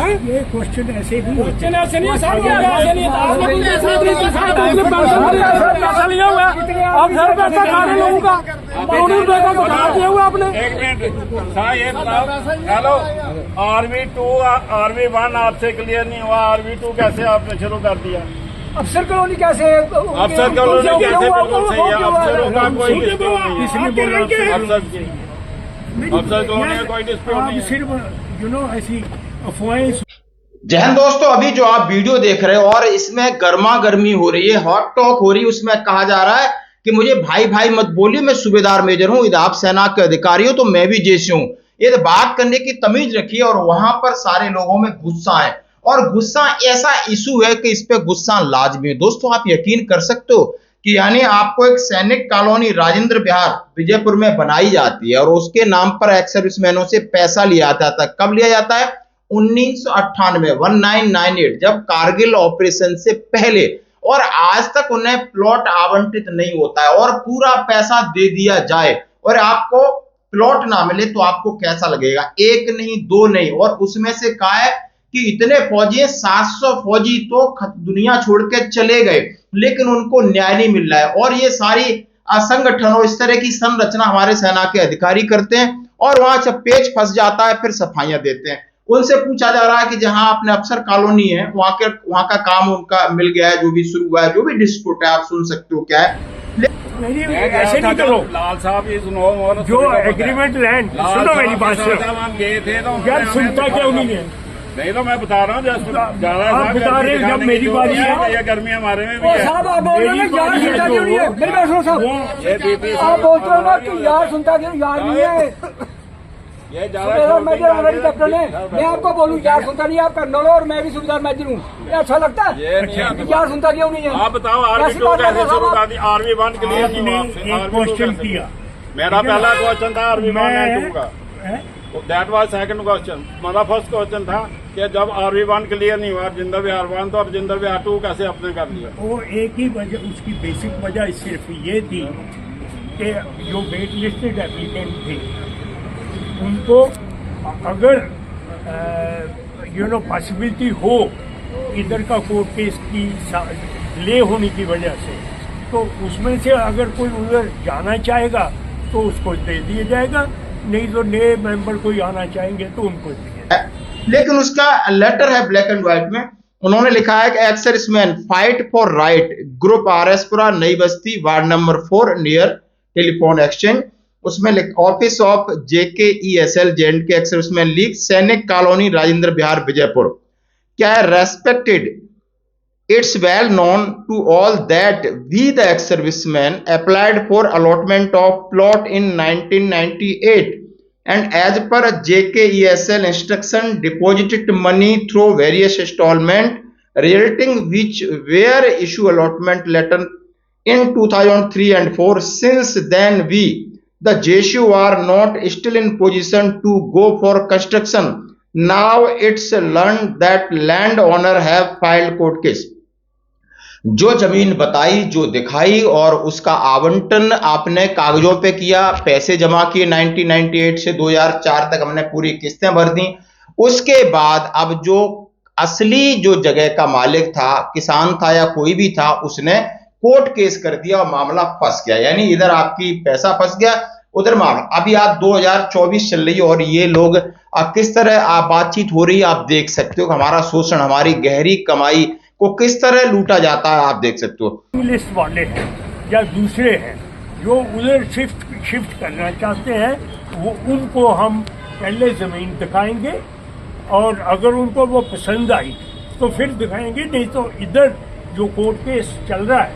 ये क्वेश्चन ऐसे नहीं क्वेश्चन ऐसे नहीं साहब, ऐसे नहीं पैसा लिया हुआ है, आप घर पैसा खा रहे लोगों का, हुआ आपने। एक मिनट हाँ, ये बताओ, हेलो RV1 आपसे क्लियर नहीं हुआ, RV2 कैसे आपने शुरू कर दिया? अफसर कॉलोनी कैसे? अफसर कॉलोनी कैसे? बिल्कुल सही है, अफसरों का कोई डिस्प्यूट नहीं है, अफसर कॉलोनी का कोई डिस्प्यूट नहीं है, सिर्फ ऐसी अफवाहें। जय हिंद दोस्तों, अभी जो आप वीडियो देख रहे हो और इसमें गर्मा गर्मी हो रही है, हॉट टॉक हो रही है, उसमें कहा जा रहा है कि मुझे भाई भाई मत बोलिए, मैं सूबेदार मेजर हूं, यदि आप सेना के अधिकारी हो तो मैं भी जैसे हूं। ये बात करने की तमीज रखिए। और वहां पर सारे लोगों में गुस्सा है, और गुस्सा ऐसा इशू है कि इस पे गुस्सा लाजमी है। दोस्तों आप यकीन कर सकते हो कि यानी आपको एक सैनिक कॉलोनी राजेंद्र विहार विजयपुर में बनाई जाती है और उसके नाम पर एक्स सर्विसमैनों से पैसा लिया जाता है। कब लिया जाता है? 1998 जब कारगिल ऑपरेशन से पहले, और आज तक उन्हें प्लॉट आवंटित नहीं होता है। और पूरा पैसा दे दिया जाए और आपको प्लॉट ना मिले तो आपको कैसा लगेगा? एक नहीं, दो नहीं, और उसमें से कहा है कि इतने फौजी, 700 फौजी तो दुनिया छोड़ के चले गए, लेकिन उनको न्याय नहीं मिल रहा है। और ये सारी संगठन और इस तरह की संरचना हमारे सेना के अधिकारी करते हैं, और वहां जब पेच फंस जाता है फिर सफाइयां देते हैं। उनसे पूछा जा रहा है कि जहां अपने अफसर कॉलोनी है वहां का काम उनका मिल गया है, जो भी शुरू हुआ है, जो भी डिस्प्यूट है, आप सुन सकते हो क्या है। ऐसे नहीं करो लाल साहब, ये सुनो, जो एग्रीमेंट लैंड, सुनो मेरी बात से गए थे तो यार, सुनता क्यों नहीं है? नहीं तो मैं बता रहा हूँ, ज्यादा आप बता रहे हैं, जब मेरी बारी है, ये गर्मी हमारे में भी है। साहब आप बोल रहे हैं यार सुनता क्यों नहीं है? मेरी बात सुनो साहब, ये बीपी आप बोलते हो ना कि यार सुनता क्यों, यार नहीं है। ये ज्यादा कैप्टन है, मैं आपको बोलूँ यार सुनता नहीं है, आप कर्नल हो और मैं भी सूबेदार मेजर हूँ, ये अच्छा लगता है? यार सुनता क्यों नहीं है? आप बताओ, RV2 कैसे शुरू कर दी? RV1 के लिए एक क्वेश्चन किया, मेरा पहला क्वेश्चन था RV1 and 2 का, दैट वाज सेकंड क्वेश्चन। मेरा फर्स्ट क्वेश्चन था कि जब RV1 क्लियर नहीं हुआ, राजेंद्र विहार 1 तो राजेंद्र विहार 2 कैसे आपने कर लिया? वो एक ही वजह, उसकी बेसिक वजह सिर्फ ये थी कि जो वेट लिस्टेड एप्लीकेंट थे उनको अगर पॉसिबिलिटी हो इधर का कोर्ट केस की डिले होने की वजह से, तो उसमें से अगर कोई उधर जाना चाहेगा तो उसको दे दिया जाएगा, नहीं तो नए मेंबर कोई आना चाहेंगे तो उनको दिया जाएगा। लेकिन उसका लेटर है ब्लैक एंड व्हाइट में, उन्होंने लिखा है कि ex serviceman fight for right, group RSपुरा, नई बस्ती, ward number 4 near telephone exchange. उसमें office of JKESL J&K ex serviceman league, सैनिक कॉलोनी राजेंद्र विहार विजयपुर। क्या है? Respected, it's well known to all that we the ex-servicemen applied for allotment of plot in 1998 and as per JKESL instruction deposited money through various installment resulting which were issue allotment letter in 2003 and 4. Since then we the JSU are not still in position to go for construction. Now it's learned that landowner have filed court case. जो जमीन बताई, जो दिखाई और उसका आवंटन आपने कागजों पे किया, पैसे जमा किए 1998 से 2004 तक हमने पूरी किस्तें भर दी। उसके बाद अब जो असली जो जगह का मालिक था, किसान था या कोई भी था, उसने कोर्ट केस कर दिया और मामला फंस गया। यानी इधर आपकी पैसा फंस गया, उधर मामला। अभी आप 2024 चल रही है और ये लोग किस तरह बातचीत हो रही है, आप देख सकते हो। हमारा शोषण, हमारी गहरी कमाई को किस तरह लूटा जाता है, आप देख सकते हो। लिस्ट वाले हैं या दूसरे हैं जो उधर शिफ्ट करना चाहते हैं, वो उनको हम पहले जमीन दिखाएंगे और अगर उनको वो पसंद आई तो फिर दिखाएंगे, नहीं तो इधर जो कोर्ट केस चल रहा है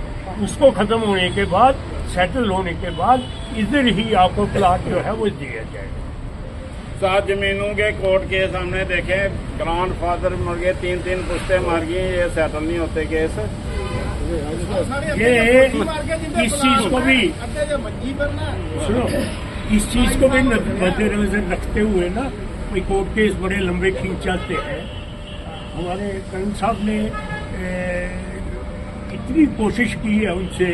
उसको खत्म होने के बाद, सेटल होने के बाद इधर ही आपको प्लाट जो है वो दिया जाएगा। 7 जमीनों के कोर्ट केस हमने देखे, ग्रांड फादर मर गए, 3 पुश्ते मर गई, ये सेटल नहीं होते केस। ये इस चीज को भी सुनो, इस चीज को भी मद्देनजर रखते हुए ना, कोई कोर्ट केस बड़े लंबे खींच जाते हैं। हमारे करण साहब ने इतनी कोशिश की है उनसे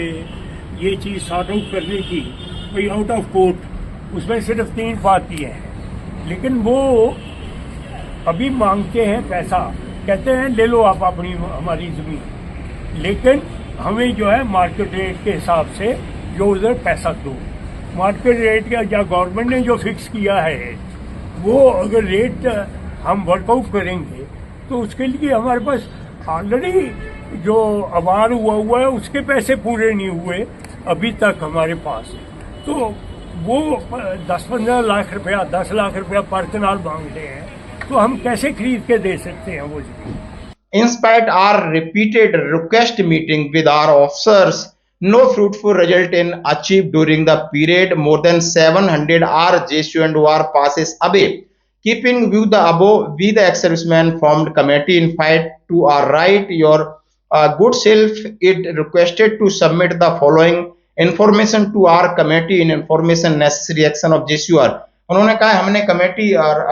ये चीज सॉर्ट आउट करने की, कोई आउट ऑफ कोर्ट, उसमें सिर्फ 3 पार्टियां हैं, लेकिन वो अभी मांगते हैं पैसा, कहते हैं ले लो आप अपनी हमारी ज़मीन, लेकिन हमें जो है मार्केट रेट के हिसाब से जो उधर पैसा दो। मार्केट रेट का या गवर्नमेंट ने जो फिक्स किया है वो अगर रेट हम वर्कआउट करेंगे तो उसके लिए हमारे पास ऑलरेडी जो अवार हुआ है उसके पैसे पूरे नहीं हुए अभी तक हमारे पास, तो वो 10-15 लाख रुपया 10 लाख रुपया पर कनाल मांगते हैं, तो हम कैसे खरीद के दे सकते हैं वो ज़मीन। In spite our repeated request meeting with our officers, no fruitful result in achieved during the period. More than 700 are JSU and OR passes away. Keeping view the above, we the ex-servicemen formed committee in fight to our right. Your good self it requested to submit the following information to our committee in information necessary action of JSUR. उन्होंने कहा हमने committee और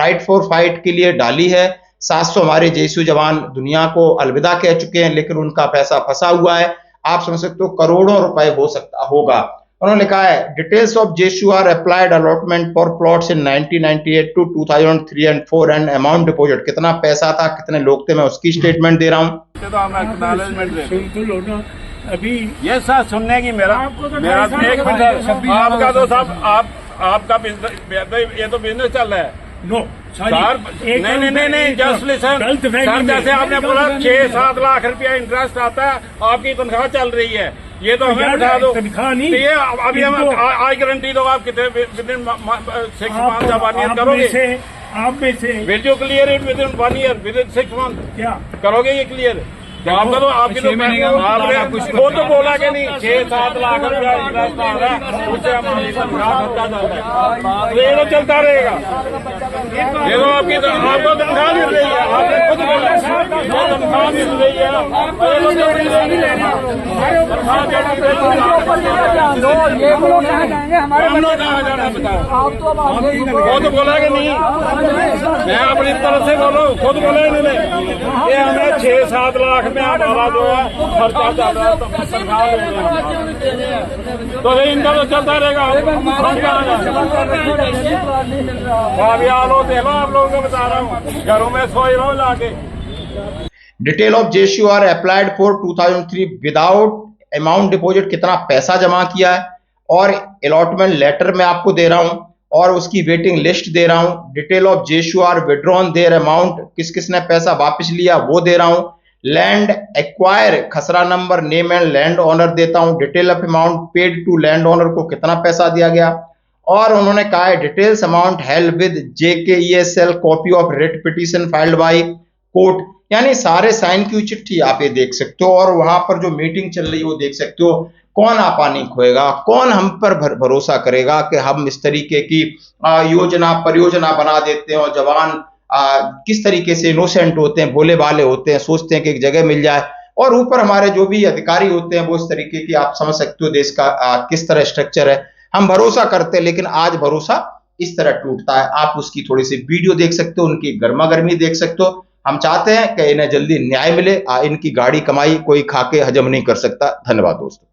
right for fight के लिए डाली है। 700 हमारे जेएसयू जवान दुनिया को अलविदा कह चुके हैं, लेकिन उनका पैसा फंसा हुआ है। आप समझ सकते हो करोड़ों रुपए होगा। उन्होंने लिखा है details of JSU are applied allotment for plots in 1998 to 2003 and 4 and amount deposit, कितना पैसा था, कितने लोग थे, मैं उसकी स्टेटमेंट दे रहा हूँ। तो हम एक्नॉलेजमेंट दे सुन तो लो ना अभी। ये सर सुनने की मेरा एक मिनट, आपका तो साहब आपका ये तो बिजनेस चल रहा है। नो सर नहीं जस्ट लिसन सर, जैसे आपने बोला 6-7 लाख रुपया इंटरेस्ट आता है, आपकी तनख्वाह चल रही है, ये तो हमें उठा दो। तनख्वाह नहीं, ये अभी हम आज गारंटी दो, आप कितने विद इन 6 मंथ जब 1 ईयर करोगे, आप में से will you clear it with in 1 year, with in 6 month क्या करोगे ये क्लियर? तो आपका तो आपकी तो आपने वो तो बोला कि नहीं 6-7 लाख रुपया इंटरेस्ट आ रहा है, उससे हमारी तनख्वाह खर्चा चल रहा है, तो ये तो चलता रहेगा। ये तो आपकी आपको तनख्वाह मिल रही है, आपने खुद बोला तनख्वाह मिल रही है, वो तो बोला कि नहीं, मैं अपनी तरफ से बोल रहा हूँ, खुद बोला इन्होंने ये हमें 6-7 लाख में हमारा जो है खर्चा चल रहा है, तो इनका तो चलता रहेगा। अभी आलो देखो, आप लोगों को बता रहा हूँ, घरों में सोई रहो जाके। Detail of JSU are applied for 2003 without amount deposit, कितना पैसा जमा किया है, और अलॉटमेंट लेटर मैं आपको दे रहा हूं और उसकी वेटिंग लिस्ट दे रहा हूं। Detail of JSU are withdrawn their amount, किस किसने पैसा वापस लिया वो दे रहा हूं। लैंड एक्वायर खसरा number, name and land owner देता हूं। Detail of amount paid to land owner को कितना पैसा दिया गया, और उन्होंने कहा है details amount held with JKESL copy of writ petition filed by court, यानी सारे साइन की चिट्ठी आप ये देख सकते हो, और वहां पर जो मीटिंग चल रही है वो देख सकते हो। कौन आपा नहीं खोएगा, कौन हम पर भरोसा करेगा कि हम इस तरीके की योजना परियोजना बना देते हैं, और जवान किस तरीके से इनोसेंट होते हैं, भोले भाले होते हैं, सोचते हैं कि एक जगह मिल जाए, और ऊपर हमारे जो भी अधिकारी होते हैं वो इस तरीके की, आप समझ सकते हो देश का किस तरह स्ट्रक्चर है। हम भरोसा करते हैं, लेकिन आज भरोसा इस तरह टूटता है। आप उसकी थोड़ी सी वीडियो देख सकते हो, उनकी गर्मा गर्मी देख सकते हो। हम चाहते हैं कि इन्हें जल्दी न्याय मिले। इनकी गाड़ी कमाई कोई खाके हजम नहीं कर सकता। धन्यवाद दोस्तों।